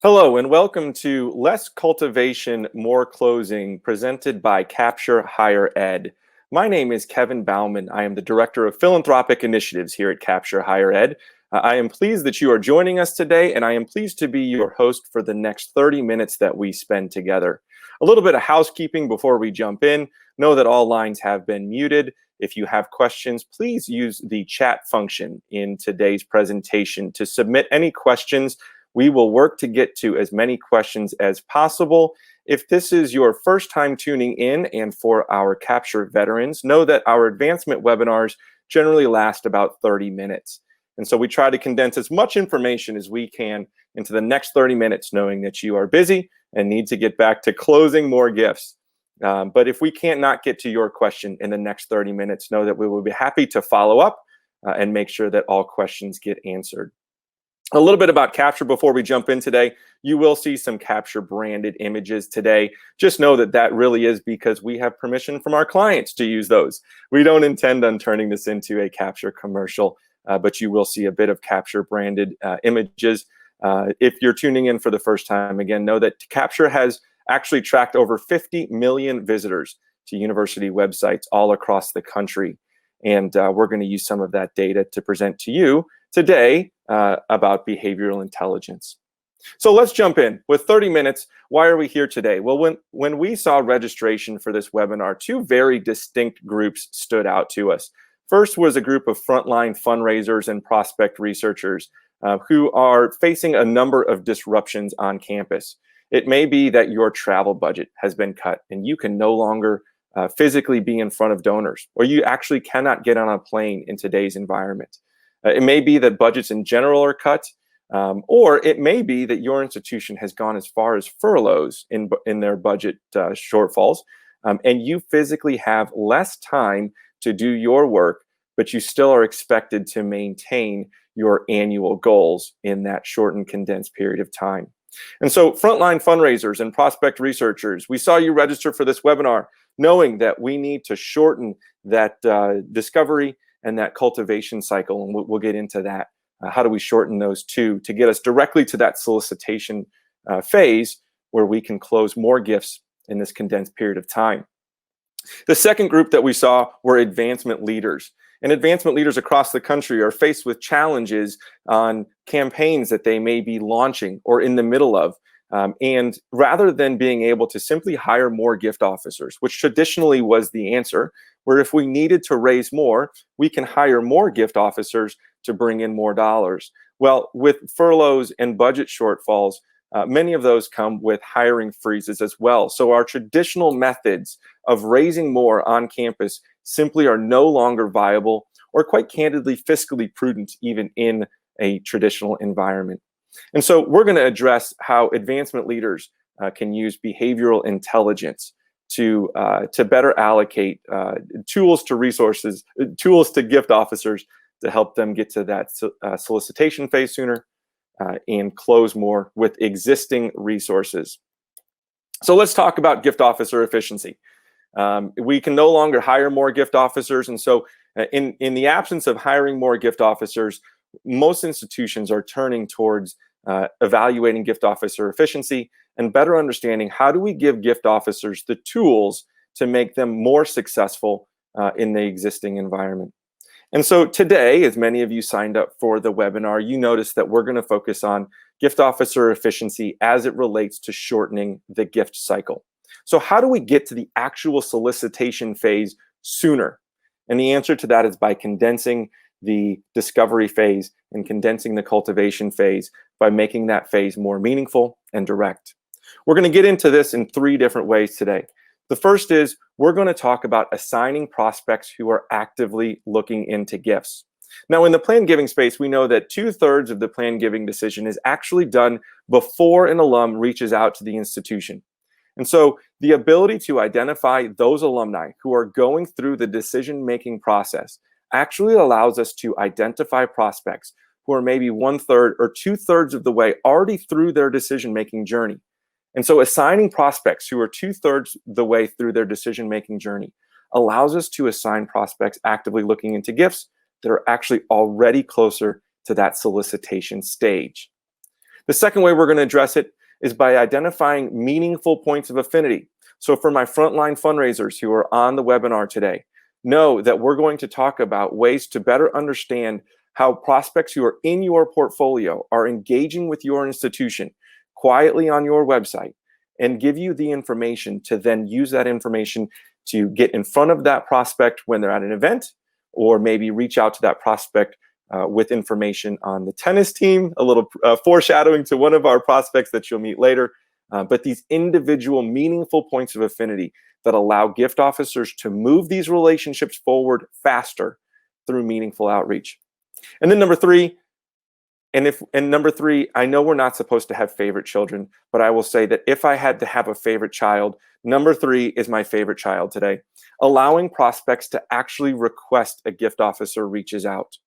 Hello and welcome to Less Cultivation, More Closing, presented by Capture Higher Ed. My name is Kevin Bauman. I am the Director of Philanthropic Initiatives here at Capture Higher Ed. I am pleased that you are joining us today, and I am pleased to be your host for the next 30 minutes that we spend together. A little bit of housekeeping before we jump in. Know that all lines have been muted. If you have questions, please use the chat function in today's presentation to submit any questions. We will work to get to as many questions as possible. If this is your first time tuning in, and for our Capture veterans, know that our advancement webinars generally last about 30 minutes. And so we try to condense as much information as we can into the next 30 minutes, knowing that you are busy and need to get back to closing more gifts. But if we can't not get to your question in the next 30 minutes, know that we will be happy to follow up and make sure that all questions get answered. A little bit about Capture before we jump in today. You will see some Capture branded images today. Just know that that really is because we have permission from our clients to use those. We don't intend on turning this into a Capture commercial, but you will see a bit of Capture branded images. If you're tuning in for the first time, again, know that Capture has actually tracked over 50 million visitors to university websites all across the country. And we're going to use some of that data to present to you today about behavioral intelligence. So let's jump in. With 30 minutes, why are we here today? Well, when we saw registration for this webinar, two very distinct groups stood out to us. First was a group of frontline fundraisers and prospect researchers who are facing a number of disruptions on campus. It may be that your travel budget has been cut and you can no longer physically be in front of donors, or you actually cannot get on a plane in today's environment. It may be that budgets in general are cut, or it may be that your institution has gone as far as furloughs in their budget shortfalls, and you physically have less time to do your work, but you still are expected to maintain your annual goals in that shortened, condensed period of time. And so frontline fundraisers and prospect researchers, we saw you register for this webinar knowing that we need to shorten that discovery and that cultivation cycle, and we'll get into that. How do we shorten those two to get us directly to that solicitation phase where we can close more gifts in this condensed period of time? The second group that we saw were advancement leaders. And advancement leaders across the country are faced with challenges on campaigns that they may be launching or in the middle of. And rather than being able to simply hire more gift officers, which traditionally was the answer, where if we needed to raise more, we can hire more gift officers to bring in more dollars. Well, with furloughs and budget shortfalls, many of those come with hiring freezes as well. So our traditional methods of raising more on campus simply are no longer viable, or quite candidly, fiscally prudent, even in a traditional environment. And so we're going to address how advancement leaders can use behavioral intelligence to better allocate tools to resources, tools to gift officers to help them get to that solicitation phase sooner and close more with existing resources. So let's talk about gift officer efficiency. We can no longer hire more gift officers, and so in the absence of hiring more gift officers, most institutions are turning towards evaluating gift officer efficiency and better understanding how do we give gift officers the tools to make them more successful in the existing environment. And so today, as many of you signed up for the webinar, you noticed that we're going to focus on gift officer efficiency as it relates to shortening the gift cycle. So how do we get to the actual solicitation phase sooner? And the answer to that is by condensing the discovery phase and condensing the cultivation phase by making that phase more meaningful and direct. We're going to get into this in three different ways today. The first is we're going to talk about assigning prospects who are actively looking into gifts. Now, in the plan giving space, we know that 2/3 of the plan giving decision is actually done before an alum reaches out to the institution. And so the ability to identify those alumni who are going through the decision-making process actually allows us to identify prospects who are maybe 1/3 or 2/3 of the way already through their decision-making journey. And so assigning prospects who are 2/3 the way through their decision-making journey allows us to assign prospects actively looking into gifts that are actually already closer to that solicitation stage. The second way we're going to address it is by identifying meaningful points of affinity. So for my frontline fundraisers who are on the webinar today, know that we're going to talk about ways to better understand how prospects who are in your portfolio are engaging with your institution quietly on your website, and give you the information to then use that information to get in front of that prospect when they're at an event, or maybe reach out to that prospect with information on the tennis team, a little foreshadowing to one of our prospects that you'll meet later. But these individual meaningful points of affinity that allow gift officers to move these relationships forward faster through meaningful outreach. And then number three, I know we're not supposed to have favorite children, but I will say that if I had to have a favorite child, number three is my favorite child today. Allowing prospects to actually request a gift officer reaches out.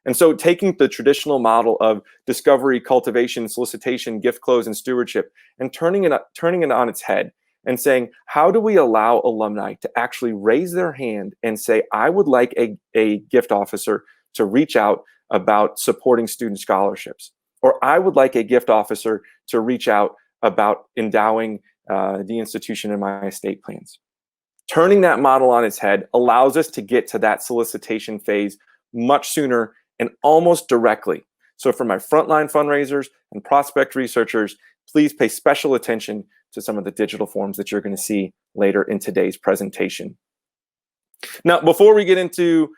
And so taking the traditional model of discovery, cultivation, solicitation, gift close, and stewardship, and turning it on its head and saying, how do we allow alumni to actually raise their hand and say, I would like a gift officer to reach out about supporting student scholarships, or I would like a gift officer to reach out about endowing the institution in my estate plans. Turning that model on its head allows us to get to that solicitation phase much sooner and almost directly. So for my frontline fundraisers and prospect researchers, please pay special attention to some of the digital forms that you're going to see later in today's presentation. Now, before we get into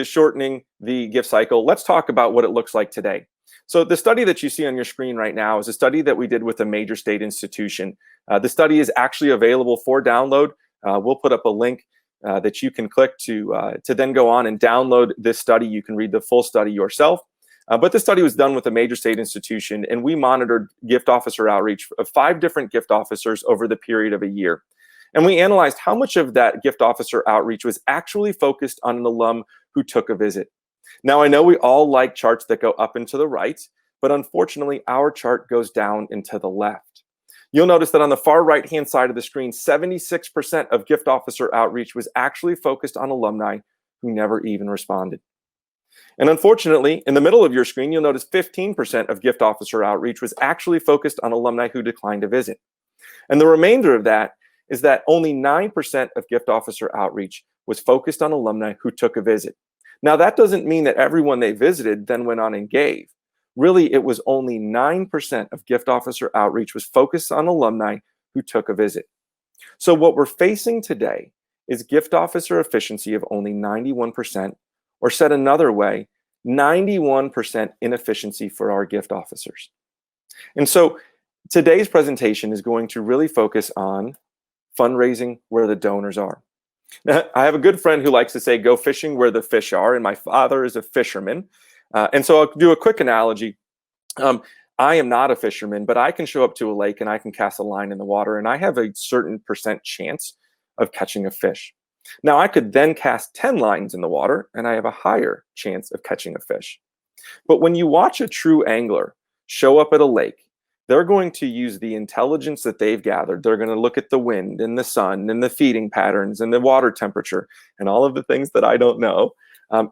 shortening the gift cycle, let's talk about what it looks like today. So the study that you see on your screen right now is a study that we did with a major state institution. The study is actually available for download. We'll put up a link that you can click to then go on and download this study. You can read the full study yourself. But the study was done with a major state institution, and we monitored gift officer outreach of 5 different gift officers over the period of a year. And we analyzed how much of that gift officer outreach was actually focused on an alum who took a visit. Now, I know we all like charts that go up and to the right, but unfortunately, our chart goes down and to the left. You'll notice that on the far right-hand side of the screen, 76% of gift officer outreach was actually focused on alumni who never even responded. And unfortunately, in the middle of your screen, you'll notice 15% of gift officer outreach was actually focused on alumni who declined a visit. And the remainder of that is that only 9% of gift officer outreach was focused on alumni who took a visit. Now, that doesn't mean that everyone they visited then went on and gave. Really, it was only 9% of gift officer outreach was focused on alumni who took a visit. So what we're facing today is gift officer efficiency of only 91%, or said another way, 91% inefficiency for our gift officers. And so today's presentation is going to really focus on fundraising where the donors are. Now, I have a good friend who likes to say, go fishing where the fish are, and my father is a fisherman. And so I'll do a quick analogy. I am not a fisherman, but I can show up to a lake and I can cast a line in the water, and I have a certain percent chance of catching a fish. Now, I could then cast 10 lines in the water, and I have a higher chance of catching a fish. But when you watch a true angler show up at a lake, they're going to use the intelligence that they've gathered. They're going to look at the wind and the sun and the feeding patterns and the water temperature and all of the things that I don't know.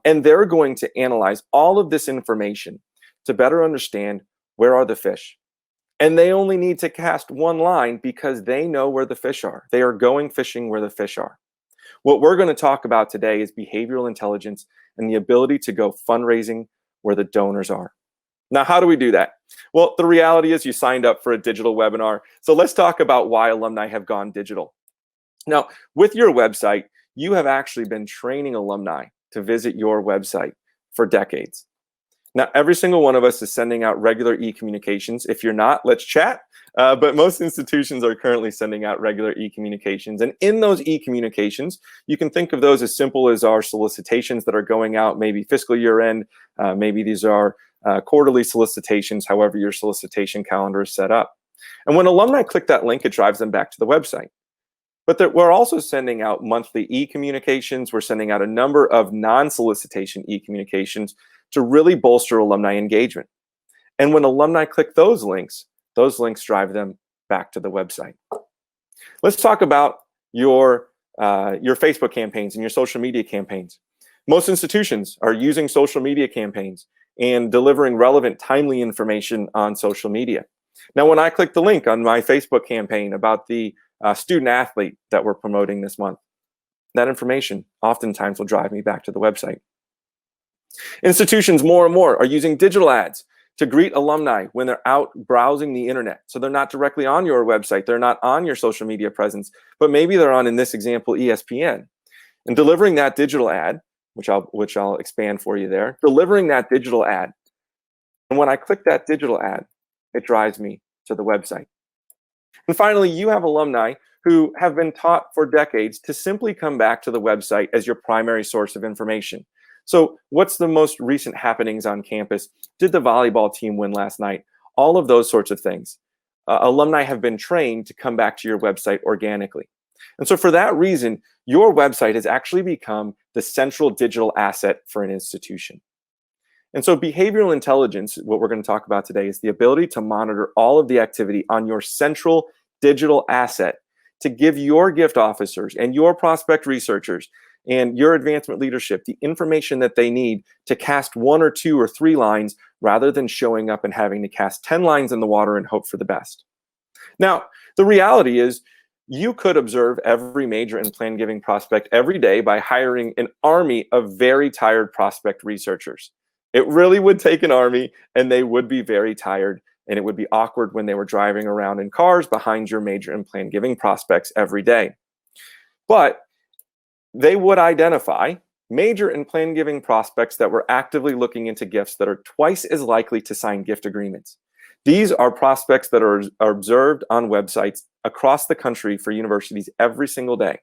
And they're going to analyze all of this information to better understand where are the fish. And they only need to cast one line because they know where the fish are. They are going fishing where the fish are. What we're going to talk about today is behavioral intelligence and the ability to go fundraising where the donors are. Now, how do we do that? Well, the reality is you signed up for a digital webinar. So let's talk about why alumni have gone digital. Now, with your website, you have actually been training alumni to visit your website for decades. Now, every single one of us is sending out regular e-communications. If you're not, let's chat. But most institutions are currently sending out regular e-communications. And in those e-communications, you can think of those as simple as our solicitations that are going out, maybe fiscal year end. Maybe these are quarterly solicitations, however your solicitation calendar is set up. And when alumni click that link, it drives them back to the website. But we're also sending out monthly e-communications. We're sending out a number of non-solicitation e-communications to really bolster alumni engagement. And when alumni click those links drive them back to the website. Let's talk about your Facebook campaigns and your social media campaigns. Most institutions are using social media campaigns and delivering relevant, timely information on social media. Now, when I click the link on my Facebook campaign about the student athlete that we're promoting this month, that information oftentimes will drive me back to the website. Institutions more and more are using digital ads to greet alumni when they're out browsing the internet. So they're not directly on your website, they're not on your social media presence, but maybe they're on, in this example, ESPN. And delivering that digital ad, which I'll expand for you there, delivering that digital ad. And when I click that digital ad, it drives me to the website. And finally, you have alumni who have been taught for decades to simply come back to the website as your primary source of information. So what's the most recent happenings on campus? Did the volleyball team win last night? All of those sorts of things. Alumni have been trained to come back to your website organically. And so for that reason, your website has actually become the central digital asset for an institution. And so behavioral intelligence, what we're going to talk about today, is the ability to monitor all of the activity on your central digital asset to give your gift officers and your prospect researchers and your advancement leadership the information that they need to cast 1 or 2 or 3 lines rather than showing up and having to cast 10 lines in the water and hope for the best. Now, the reality is you could observe every major and plan giving prospect every day by hiring an army of very tired prospect researchers. It really would take an army, and they would be very tired, and it would be awkward when they were driving around in cars behind your major and plan giving prospects every day. But they would identify major and plan giving prospects that were actively looking into gifts that are twice as likely to sign gift agreements. These are prospects that are observed on websites across the country for universities every single day.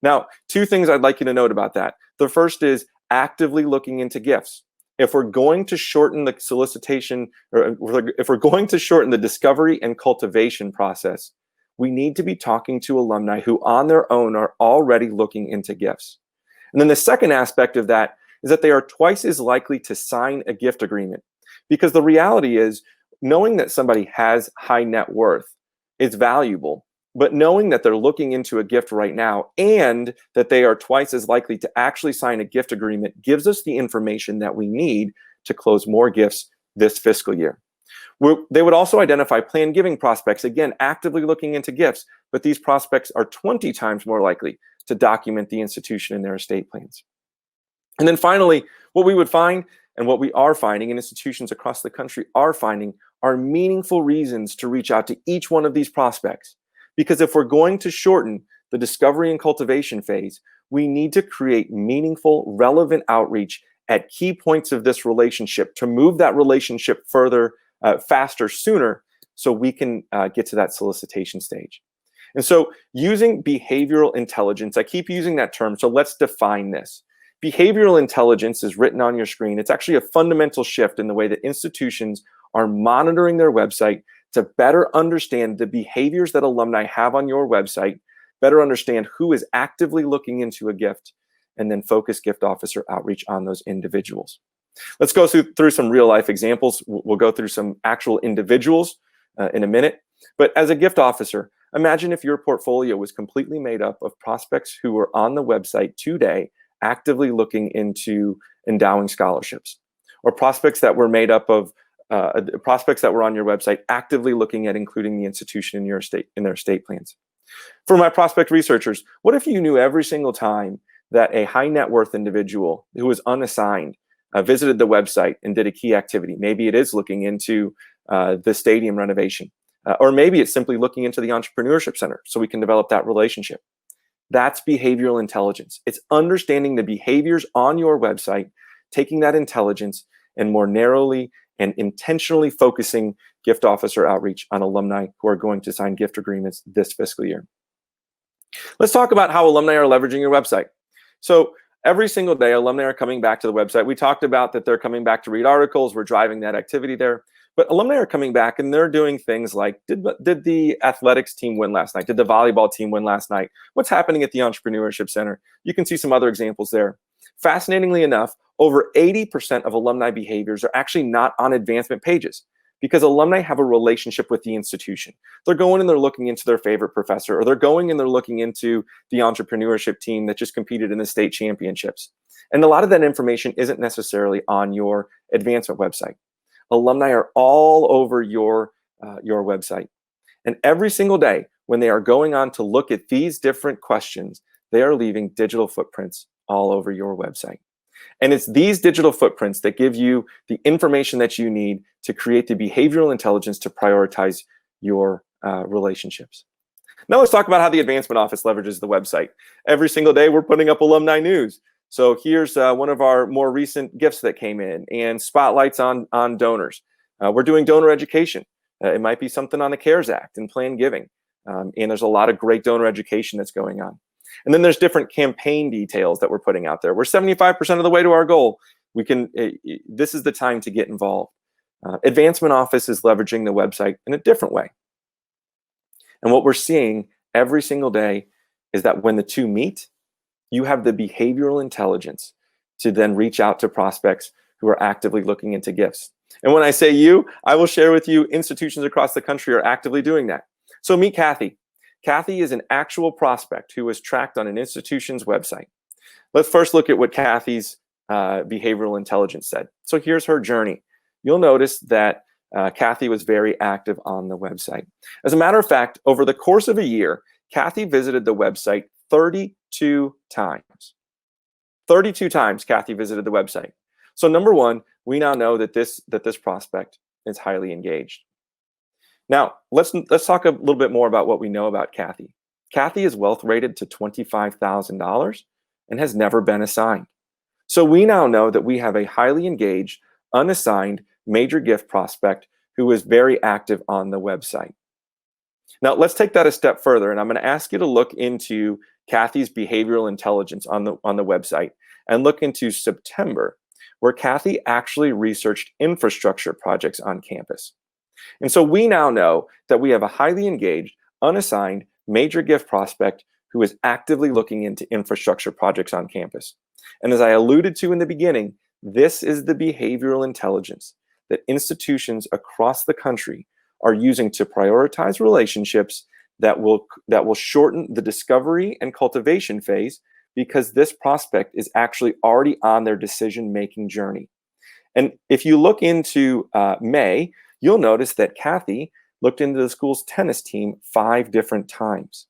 Now, 2 things I'd like you to note about that. The first is actively looking into gifts. If we're going to shorten the solicitation, or if we're going to shorten the discovery and cultivation process, we need to be talking to alumni who on their own are already looking into gifts. And then the second aspect of that is that they are twice as likely to sign a gift agreement. Because the reality is, knowing that somebody has high net worth is valuable, but knowing that they're looking into a gift right now and that they are twice as likely to actually sign a gift agreement gives us the information that we need to close more gifts this fiscal year. They would also identify plan giving prospects, again, actively looking into gifts, but these prospects are 20 times more likely to document the institution in their estate plans. And then finally, what we would find, and what we are finding, and institutions across the country are finding, are meaningful reasons to reach out to each one of these prospects. Because if we're going to shorten the discovery and cultivation phase, we need to create meaningful, relevant outreach at key points of this relationship to move that relationship further, faster, sooner, so we can get to that solicitation stage. And so using behavioral intelligence, I keep using that term, so let's define this. Behavioral intelligence is written on your screen. It's actually a fundamental shift in the way that institutions are monitoring their website to better understand the behaviors that alumni have on your website, better understand who is actively looking into a gift, and then focus gift officer outreach on those individuals. Let's go through some real life examples. We'll go through some actual individuals in a minute. But as a gift officer, imagine if your portfolio was completely made up of prospects who were on the website today actively looking into endowing scholarships, or prospects that were made up of prospects that were on your website actively looking at including the institution in their estate plans. For my prospect researchers, what if you knew every single time that a high net worth individual who was unassigned visited the website and did a key activity? Maybe it is looking into the stadium renovation, or maybe it's simply looking into the entrepreneurship center so we can develop that relationship. That's behavioral intelligence. It's understanding the behaviors on your website, taking that intelligence and more narrowly and intentionally focusing gift officer outreach on alumni who are going to sign gift agreements this fiscal year. Let's talk about how alumni are leveraging your website. So every single day, alumni are coming back to the website. We talked about that they're coming back to read articles. We're driving that activity there. But alumni are coming back and they're doing things like, did the athletics team win last night? Did the volleyball team win last night? What's happening at the entrepreneurship center? You can see some other examples there. Fascinatingly enough, over 80% of alumni behaviors are actually not on advancement pages. because alumni have a relationship with the institution. They're going and they're looking into their favorite professor, or they're going and they're looking into the entrepreneurship team that just competed in the state championships. And a lot of that information isn't necessarily on your advancement website. Alumni are all over your website. And every single day when they are going on to look at these different questions, they are leaving digital footprints all over your website. And it's these digital footprints that give you the information that you need to create the behavioral intelligence to prioritize your relationships. Now let's talk about how the advancement office leverages the website. Every single day we're putting up alumni news. So here's one of our more recent gifts that came in, and spotlights on donors. We're doing donor education. It might be something on the CARES Act and planned giving. And there's a lot of great donor education that's going on. And then there's different campaign details that we're putting out there. We're 75% of the way to our goal. This is the time to get involved. Advancement Office is leveraging the website in a different way. And what we're seeing every single day is that when the two meet, you have the behavioral intelligence to then reach out to prospects who are actively looking into gifts. And when I say you, I will share with you institutions across the country are actively doing that. So meet Kathy. Kathy is an actual prospect who was tracked on an institution's website. Let's first look at what Kathy's behavioral intelligence said. So here's her journey. You'll notice that Kathy was very active on the website. As a matter of fact, over the course of a year, Kathy visited the website 32 times. 32 times Kathy visited the website. So number one, we now know that this prospect is highly engaged. Now, let's talk a little bit more about what we know about Kathy. Kathy is wealth rated to $25,000 and has never been assigned. So we now know that we have a highly engaged, unassigned major gift prospect who is very active on the website. Now, let's take that a step further, and I'm going to ask you to look into Kathy's behavioral intelligence on the website and look into September, where Kathy actually researched infrastructure projects on campus. And so we now know that we have a highly engaged, unassigned major gift prospect who is actively looking into infrastructure projects on campus. And as I alluded to in the beginning, this is the behavioral intelligence that institutions across the country are using to prioritize relationships that will shorten the discovery and cultivation phase, because this prospect is actually already on their decision-making journey. And if you look into May, you'll notice that Kathy looked into the school's tennis team 5 different times.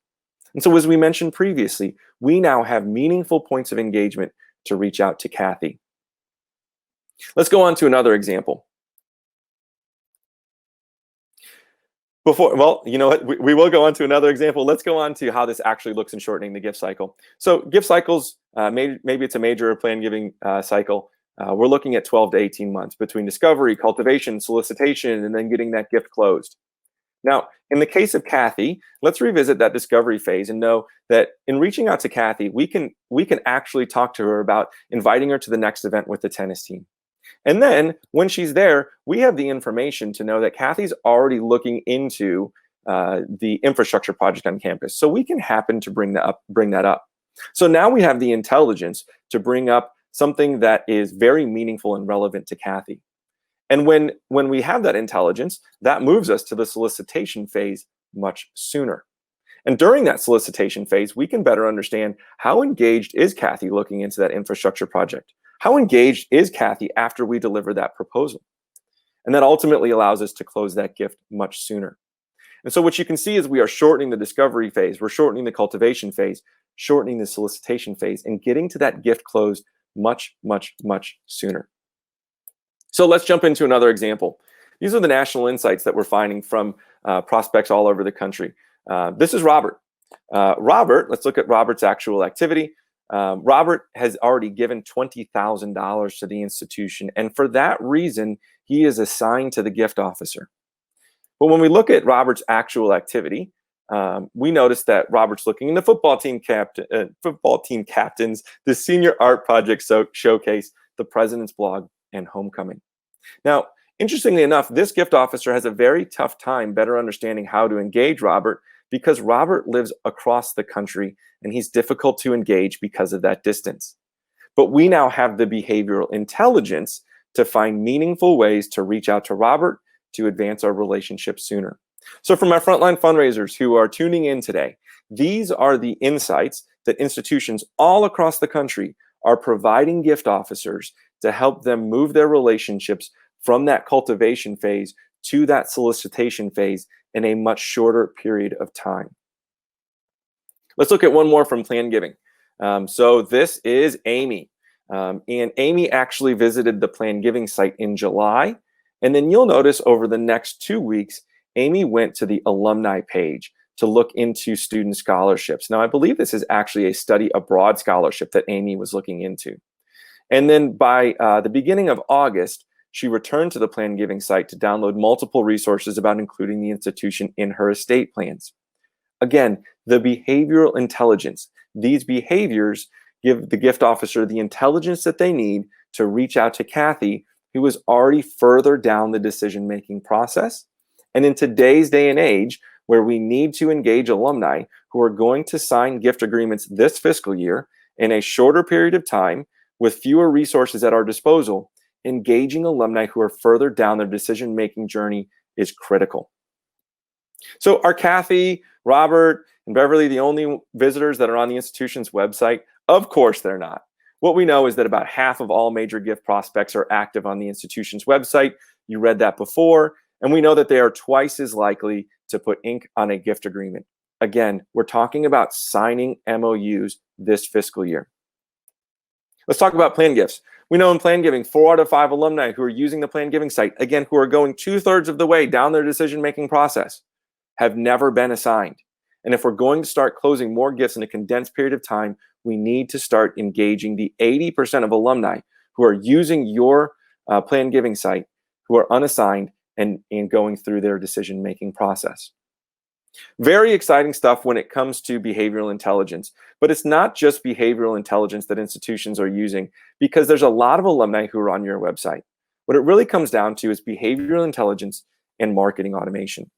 And so as we mentioned previously, we now have meaningful points of engagement to reach out to Kathy. Let's go on to another example. Well, you know what? We will go on to another example. Let's go on to how this actually looks in shortening the gift cycle. So gift cycles, maybe it's a major or planned giving cycle. We're looking at 12 to 18 months between discovery, cultivation, solicitation, and then getting that gift closed. Now, in the case of Kathy, let's revisit that discovery phase and know that in reaching out to Kathy, we can actually talk to her about inviting her to the next event with the tennis team. And then when she's there, we have the information to know that Kathy's already looking into the infrastructure project on campus. So we can happen to bring that up. So now we have the intelligence to bring up something that is very meaningful and relevant to Kathy. And when we have that intelligence, that moves us to the solicitation phase much sooner. And during that solicitation phase, we can better understand how engaged is Kathy looking into that infrastructure project. How engaged is Kathy after we deliver that proposal? And that ultimately allows us to close that gift much sooner. And so what you can see is we are shortening the discovery phase, we're shortening the cultivation phase, shortening the solicitation phase, and getting to that gift closed much, much, much sooner. So let's jump into another example. These are the national insights that we're finding from prospects all over the country. This is Robert. Let's look at Robert's actual activity. Robert has already given $20,000 to the institution, and for that reason, he is assigned to the gift officer. But when we look at Robert's actual activity, we notice that Robert's looking in the football team captains, the senior art project showcase, the president's blog, and homecoming. Now, interestingly enough, this gift officer has a very tough time better understanding how to engage Robert, because Robert lives across the country and he's difficult to engage because of that distance. But we now have the behavioral intelligence to find meaningful ways to reach out to Robert to advance our relationship sooner. So for my frontline fundraisers who are tuning in today, these are the insights that institutions all across the country are providing gift officers to help them move their relationships from that cultivation phase to that solicitation phase in a much shorter period of time. Let's look at one more from Plan Giving. So this is Amy. And Amy actually visited the Plan Giving site in July. And then you'll notice over the next 2 weeks, Amy went to the Alumni page to look into student scholarships. Now, I believe this is actually a study abroad scholarship that Amy was looking into. And then by the beginning of August, she returned to the Plan Giving site to download multiple resources about including the institution in her estate plans. Again, the behavioral intelligence. These behaviors give the gift officer the intelligence that they need to reach out to Kathy, who is already further down the decision-making process. And in today's day and age, where we need to engage alumni who are going to sign gift agreements this fiscal year in a shorter period of time with fewer resources at our disposal, engaging alumni who are further down their decision-making journey is critical. So are Kathy, Robert, and Beverly the only visitors that are on the institution's website? Of course they're not. What we know is that about half of all major gift prospects are active on the institution's website. You read that before. And we know that they are twice as likely to put ink on a gift agreement. Again, we're talking about signing MOUs this fiscal year. Let's talk about plan gifts. We know in Plan Giving, 4 out of 5 alumni who are using the Plan Giving site, again, who are going 2/3 of the way down their decision-making process, have never been assigned. And if we're going to start closing more gifts in a condensed period of time, we need to start engaging the 80% of alumni who are using your Plan Giving site, who are unassigned and going through their decision-making process. Very exciting stuff when it comes to behavioral intelligence, but it's not just behavioral intelligence that institutions are using, because there's a lot of alumni who are on your website. What it really comes down to is behavioral intelligence and marketing automation.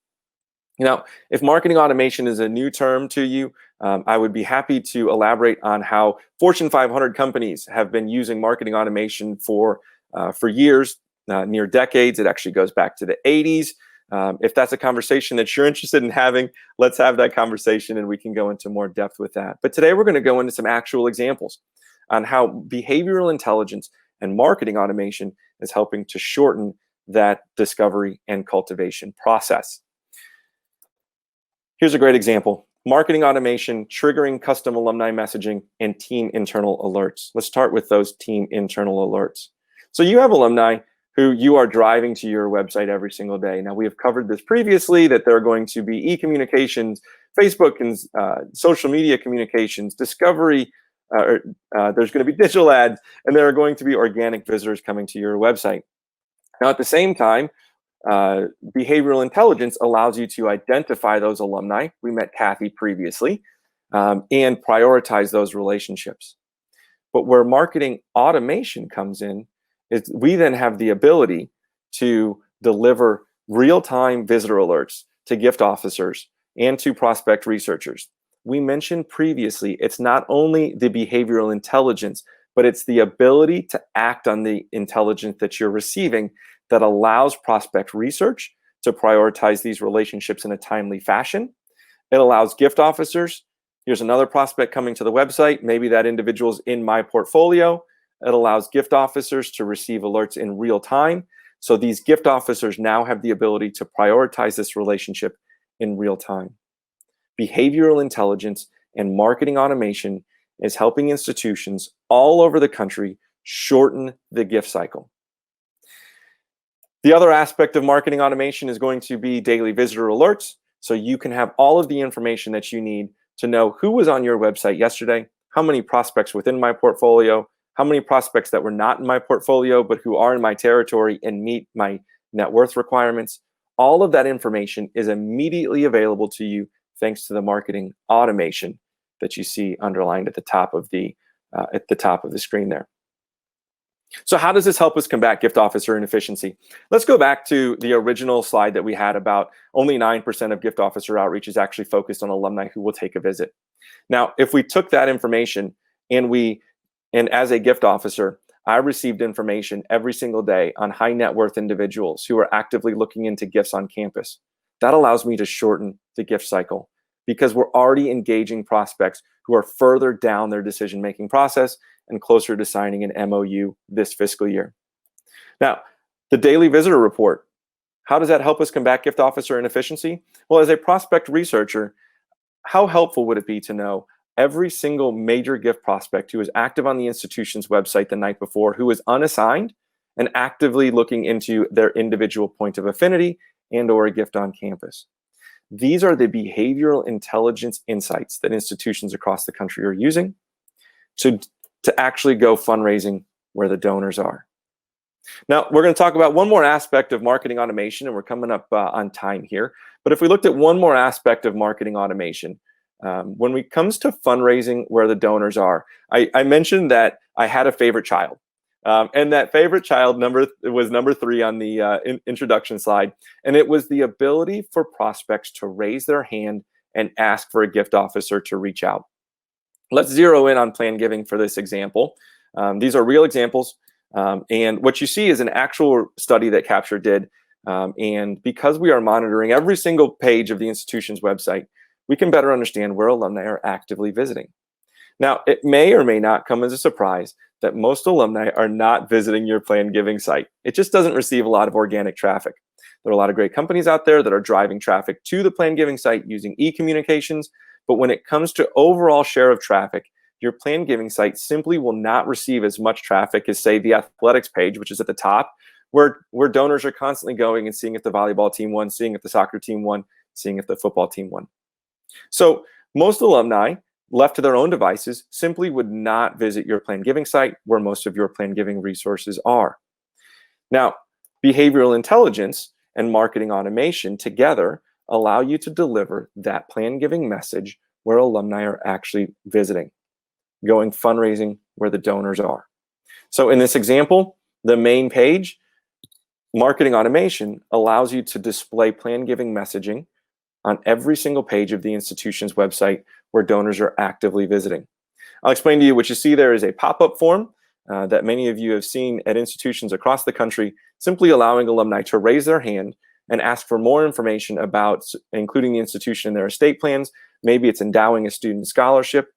Now, if marketing automation is a new term to you, I would be happy to elaborate on how Fortune 500 companies have been using marketing automation for years, near decades. It actually goes back to the 80s. If that's a conversation that you're interested in having, let's have that conversation and we can go into more depth with that. But today we're going to go into some actual examples on how behavioral intelligence and marketing automation is helping to shorten that discovery and cultivation process. Here's a great example. Marketing automation, triggering custom alumni messaging, and team internal alerts. Let's start with those team internal alerts. So you have alumni who you are driving to your website every single day. Now, we have covered this previously, that there are going to be e-communications, Facebook and social media communications, discovery, there's going to be digital ads, and there are going to be organic visitors coming to your website. Now, at the same time, behavioral intelligence allows you to identify those alumni. We met Kathy previously, and prioritize those relationships. But where marketing automation comes in is we then have the ability to deliver real-time visitor alerts to gift officers and to prospect researchers. We mentioned previously, it's not only the behavioral intelligence, but it's the ability to act on the intelligence that you're receiving that allows prospect research to prioritize these relationships in a timely fashion. It allows gift officers, here's another prospect coming to the website, maybe that individual's in my portfolio. It allows gift officers to receive alerts in real time. So these gift officers now have the ability to prioritize this relationship in real time. Behavioral intelligence and marketing automation is helping institutions all over the country shorten the gift cycle. The other aspect of marketing automation is going to be daily visitor alerts. So you can have all of the information that you need to know who was on your website yesterday, how many prospects within my portfolio, how many prospects that were not in my portfolio, but who are in my territory and meet my net worth requirements. All of that information is immediately available to you thanks to the marketing automation that you see underlined at the top of the screen there. So how does this help us combat gift officer inefficiency? Let's go back to the original slide that we had about only 9% of gift officer outreach is actually focused on alumni who will take a visit. Now, if we took that information and as a gift officer, I received information every single day on high net worth individuals who are actively looking into gifts on campus. That allows me to shorten the gift cycle because we're already engaging prospects who are further down their decision-making process and closer to signing an MOU this fiscal year. Now, the daily visitor report, how does that help us combat gift officer inefficiency? Well, as a prospect researcher, how helpful would it be to know every single major gift prospect who is active on the institution's website the night before, who is unassigned and actively looking into their individual point of affinity and or a gift on campus? These are the behavioral intelligence insights that institutions across the country are using to actually go fundraising where the donors are. Now, we're going to talk about one more aspect of marketing automation, and we're coming up on time here. But if we looked at one more aspect of marketing automation, when it comes to fundraising where the donors are, I mentioned that I had a favorite child. And that favorite child was number 3 on the introduction slide. And it was the ability for prospects to raise their hand and ask for a gift officer to reach out. Let's zero in on plan giving for this example. These are real examples. And what you see is an actual study that Capture did. And because we are monitoring every single page of the institution's website, we can better understand where alumni are actively visiting. Now, it may or may not come as a surprise that most alumni are not visiting your plan giving site. It just doesn't receive a lot of organic traffic. There are a lot of great companies out there that are driving traffic to the plan giving site using e-communications. But when it comes to overall share of traffic, your plan giving site simply will not receive as much traffic as, say, the athletics page, which is at the top, where donors are constantly going and seeing if the volleyball team won, seeing if the soccer team won, seeing if the football team won. So most alumni, left to their own devices, simply would not visit your plan giving site where most of your plan giving resources are. Now, behavioral intelligence and marketing automation together allow you to deliver that plan giving message where alumni are actually visiting, going fundraising where the donors are. So in this example, the main page, marketing automation allows you to display plan giving messaging on every single page of the institution's website where donors are actively visiting. I'll explain to you what you see there is a pop-up form that many of you have seen at institutions across the country, simply allowing alumni to raise their hand and ask for more information about including the institution in their estate plans. Maybe it's endowing a student scholarship.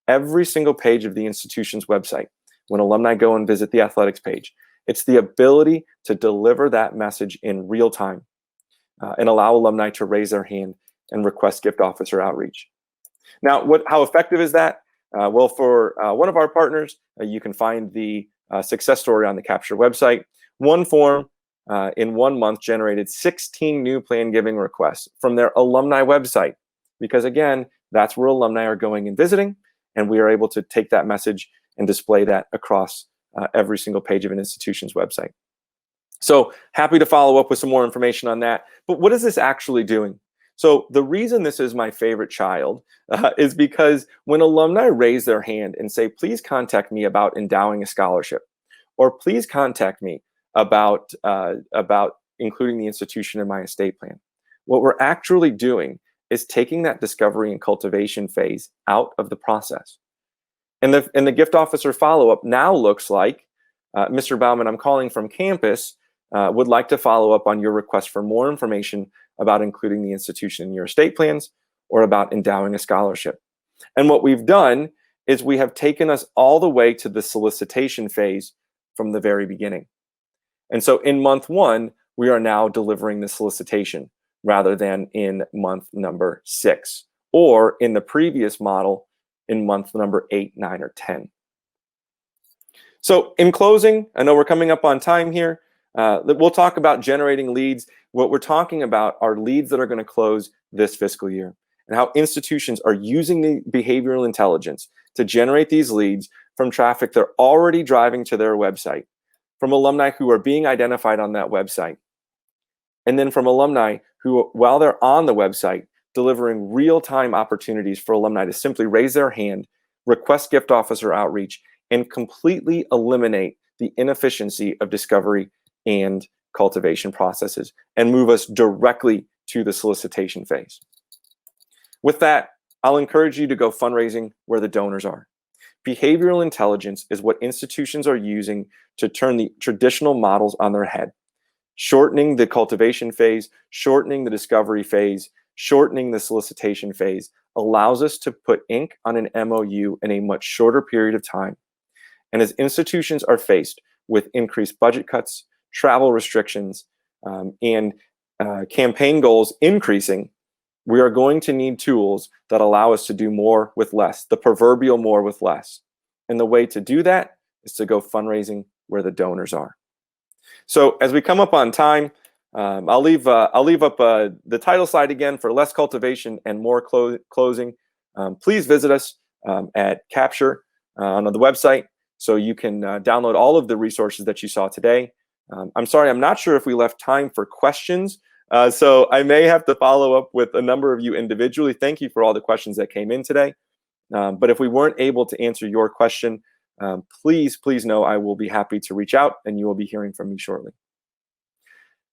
Every single page of the institution's website, when alumni go and visit the athletics page, it's the ability to deliver that message in real time and allow alumni to raise their hand and request gift officer outreach. Now, how effective is that? Well, for one of our partners, you can find the success story on the Capture website. One form in 1 month generated 16 new plan giving requests from their alumni website, because again, that's where alumni are going and visiting, and we are able to take that message and display that across every single page of an institution's website. So happy to follow up with some more information on that. But what is this actually doing? So the reason this is my favorite child is because when alumni raise their hand and say, please contact me about endowing a scholarship, or please contact me about including the institution in my estate plan, what we're actually doing is taking that discovery and cultivation phase out of the process. And the gift officer follow-up now looks like, Mr. Bauman, I'm calling from campus, would like to follow up on your request for more information about including the institution in your estate plans or about endowing a scholarship. And what we've done is we have taken us all the way to the solicitation phase from the very beginning. And so in month 1, we are now delivering the solicitation rather than in month number 6, or in the previous model in month number 8, 9, or 10. So in closing, I know we're coming up on time here. We'll talk about generating leads. What we're talking about are leads that are going to close this fiscal year, and how institutions are using the behavioral intelligence to generate these leads from traffic they're already driving to their website, from alumni who are being identified on that website, and then from alumni who, while they're on the website, delivering real-time opportunities for alumni to simply raise their hand, request gift officer outreach, and completely eliminate the inefficiency of discovery and cultivation processes and move us directly to the solicitation phase. With that, I'll encourage you to go fundraising where the donors are. Behavioral intelligence is what institutions are using to turn the traditional models on their head, shortening the cultivation phase, shortening the discovery phase, shortening the solicitation phase allows us to put ink on an MOU in a much shorter period of time. And as institutions are faced with increased budget cuts, travel restrictions, and campaign goals increasing, we are going to need tools that allow us to do more with less, the proverbial more with less. And the way to do that is to go fundraising where the donors are. So as we come up on time, I'll leave up the title slide again for less cultivation and more closing. Please visit us at Capture on the website so you can download all of the resources that you saw today. I'm sorry, I'm not sure if we left time for questions. So I may have to follow up with a number of you individually. Thank you for all the questions that came in today. But if we weren't able to answer your question, please know I will be happy to reach out and you will be hearing from me shortly.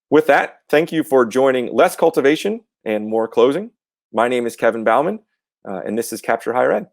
With that, thank you for joining Less Cultivation and More Closing. My name is Kevin Bauman, and this is Capture Higher Ed.